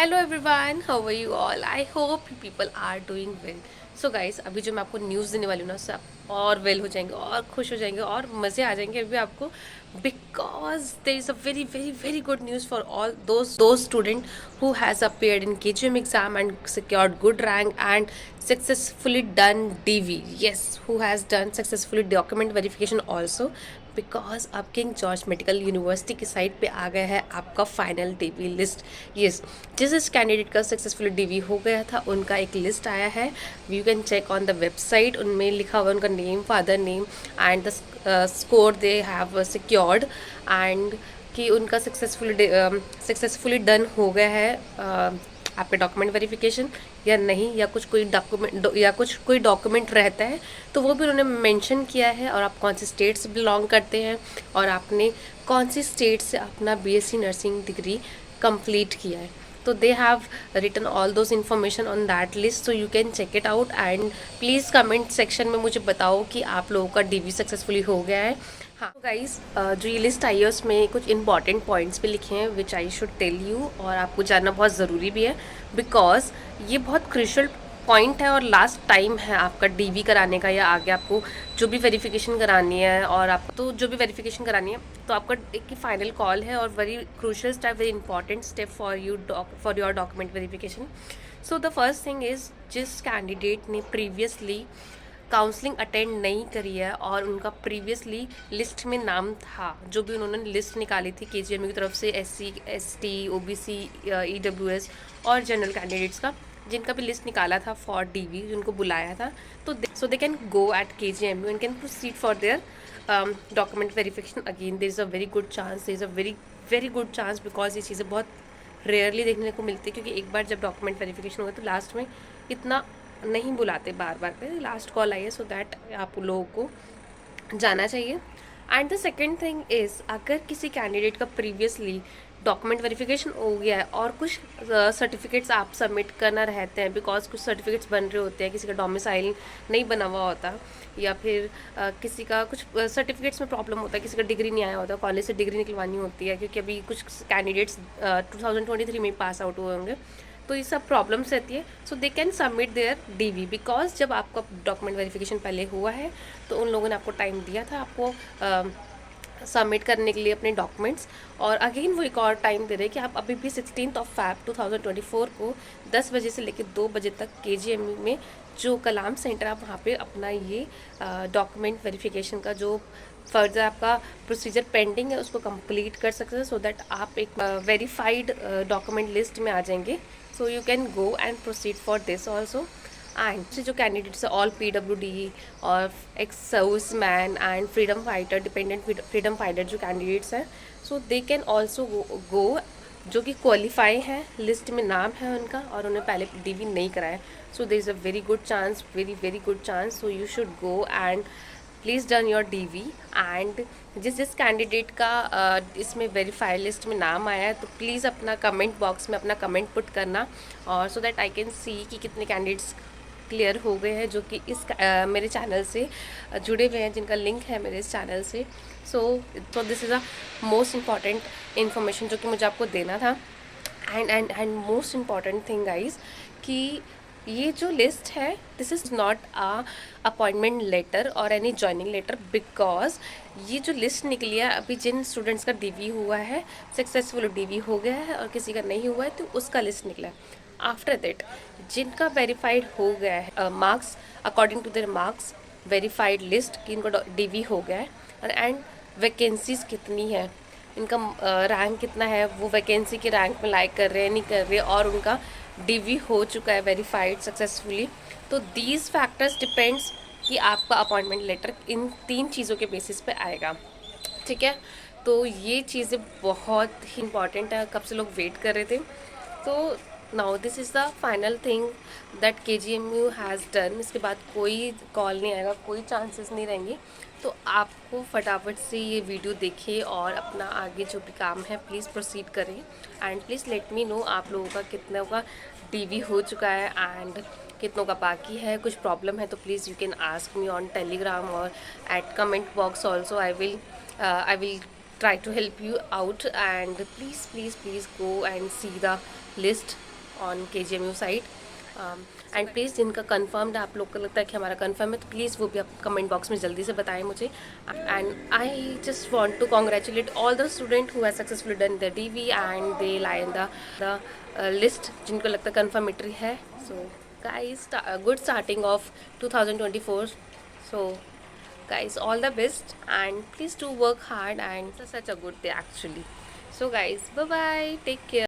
Hello everyone, how are you all? I hope people are doing well. So guys, अभी जो मैं आपको news देने वाली हूँ ना, उससे आप और वेल हो जाएंगे और खुश हो जाएंगे और मज़े आ जाएंगे अभी आपको. Because there is a very very very good news for all those student who has appeared in KGM exam and secured good rank and successfully done DV. Yes, who has done successfully document verification also. Because अब king George medical university की site पे आ गया है आपका final DV list. Yes, जिस जिस candidate का successfully DV हो गया था उनका एक लिस्ट आया है. You can check on the website. उनमें लिखा हुआ उनका name, father name and the score they have secured and कि उनका सक्सेसफुली डन हो गया है आपके डॉक्यूमेंट वेरिफिकेशन या नहीं, या कुछ कोई डॉक्यूमेंट रहता है तो वो भी उन्होंने मेंशन किया है, और आप कौन सी स्टेट से बिलोंग करते हैं और आपने कौन सी स्टेट से अपना बीएससी नर्सिंग डिग्री कंप्लीट किया है. तो they have written all those information on that list, so you can check it out and please comment section में मुझे बताओ कि आप लोगों का डीवी सक्सेसफुली हो गया है. हाँ गाइस, जो ये लिस्ट आई है उसमें कुछ इंपॉर्टेंट पॉइंट्स भी लिखे हैं विच आई शुड टेल यू, और आपको जानना बहुत ज़रूरी भी है बिकॉज ये बहुत क्रिशल पॉइंट है और लास्ट टाइम है आपका डीवी कराने का, या आगे आपको जो भी वेरिफिकेशन करानी है और आप तो जो भी वेरिफिकेशन करानी है तो आपका एक ही फाइनल कॉल है और very crucial step, very important step for your document verification. So the first thing is, जिस कैंडिडेट ने प्रीवियसली काउंसलिंग अटेंड नहीं करी है और उनका प्रीवियसली लिस्ट में नाम था, जो भी उन्होंने लिस्ट निकाली थी केजीएमयू की तरफ से, SC ST OBC EWS और जनरल कैंडिडेट्स का, जिनका भी लिस्ट निकाला था फॉर डीवी, जिनको बुलाया था, तो so they can go at KGMU and can proceed for their document verification again. There is a very good chance, there is a very very good chance because ये चीज़ें बहुत rarely देखने को मिलती है, क्योंकि एक बार जब डॉक्यूमेंट वेरिफिकेशन होगा तो लास्ट में इतना नहीं बुलाते बार बार पे. लास्ट कॉल आई है, सो दैट आप लोगों को जाना चाहिए. And the second thing is, अगर किसी कैंडिडेट का प्रीवियसली डॉक्यूमेंट वेरिफिकेशन हो गया है और कुछ सर्टिफिकेट्स आप सबमिट करना रहते हैं, बिकॉज कुछ सर्टिफिकेट्स बन रहे होते हैं, किसी का डोमिसाइल नहीं बना हुआ होता, या फिर किसी का कुछ सर्टिफिकेट्स में प्रॉब्लम होता है, किसी का डिग्री नहीं आया होता, कॉलेज से डिग्री निकलवानी होती है, क्योंकि अभी कुछ कैंडिडेट्स 2023 में पास आउट हुए होंगे, तो ये सब प्रॉब्लम्स रहती है. So they can submit their DV because जब आपका डॉक्यूमेंट वेरिफिकेशन पहले हुआ है तो उन लोगों ने आपको टाइम दिया था आपको सबमिट करने के लिए अपने डॉक्यूमेंट्स, और अगेन वो एक और टाइम दे रहे हैं कि आप अभी भी 16 Feb 2024 को 10 बजे से लेकर 2 बजे तक केजीएमयू में जो कलाम सेंटर, आप वहाँ पे अपना ये डॉक्यूमेंट वेरिफिकेशन का जो फर्दर आपका प्रोसीजर पेंडिंग है उसको कंप्लीट कर सकते हैं, सो दैट आप एक वेरीफाइड डॉक्यूमेंट लिस्ट में आ जाएंगे. सो you can go and proceed for this also. And जो कैंडिडेट्स है ऑल PWD और ex service man and freedom fighter, dependent freedom fighter जो कैंडिडेट्स हैं, सो दे कैन ऑल्सो गो जो कि क्वालिफाई हैं, लिस्ट में नाम है उनका और उन्हें पहले डीवी नहीं कराया. So there is a very good chance, very very good chance, so you should go and please done your DV. And जिस जिस कैंडिडेट का इसमें वेरीफाई लिस्ट में नाम आया है तो प्लीज़ अपना कमेंट बॉक्स में अपना कमेंट पुट करना, और so that I can see कि कितने कैंडिडेट्स क्लियर हो गए हैं जो कि इस मेरे चैनल से जुड़े हुए हैं, जिनका लिंक है मेरे इस चैनल से. So this is a most important information जो कि मुझे आपको देना था. And most important thing guys, कि ये जो लिस्ट है this is not a appointment letter और एनी ज्वाइनिंग लेटर, बिकॉज ये जो लिस्ट निकली है अभी जिन स्टूडेंट्स का डीवी हुआ है, सक्सेसफुल डीवी हो गया है, और किसी का नहीं हुआ है तो उसका लिस्ट निकला है. आफ्टर दैट जिनका वेरीफाइड हो गया है marks according to their marks, verified list कि इनका डीवी हो गया है, और एंड वैकेंसीज कितनी है, इनका रैंक कितना है, वो वैकेंसी के रैंक में लाइक कर रहे हैं नहीं कर रहे, और उनका डीवी हो चुका है वेरीफाइड सक्सेसफुली. तो दीज फैक्टर्स डिपेंड्स कि आपका अपॉइंटमेंट लेटर इन 3 चीज़ों के बेसिस पे आएगा. ठीक है, तो ये चीज़ें बहुत ही इंपॉर्टेंट है, कब से लोग वेट कर रहे थे. तो now this is the final thing that KGMU has done. इसके बाद कोई कॉल नहीं आएगा, कोई चांसेस नहीं रहेंगे. तो आपको फटाफट से ये वीडियो देखिए और अपना आगे जो भी काम है प्लीज़ प्रोसीड करें. And please let me know आप लोगों का कितनों का डीवी हो चुका है एंड कितनों का बाकी है. कुछ प्रॉब्लम है तो please you can ask me on Telegram और at comment box also. I will try to help you out, and please go and see the list on KGMU site. And please जिनका confirmed आप लोग को लगता है कि हमारा confirm है, तो प्लीज़ वो भी आप कमेंट बॉक्स में जल्दी से बताएं मुझे। And I just want to congratulate all the student who have successfully done the DV and they lie in the list जिनको लगता है कंफर्मेटरी है। So guys, good starting of 2024। सो guys, all the best and please do work hard, and it's such a good day actually. So guys, bye bye, take care.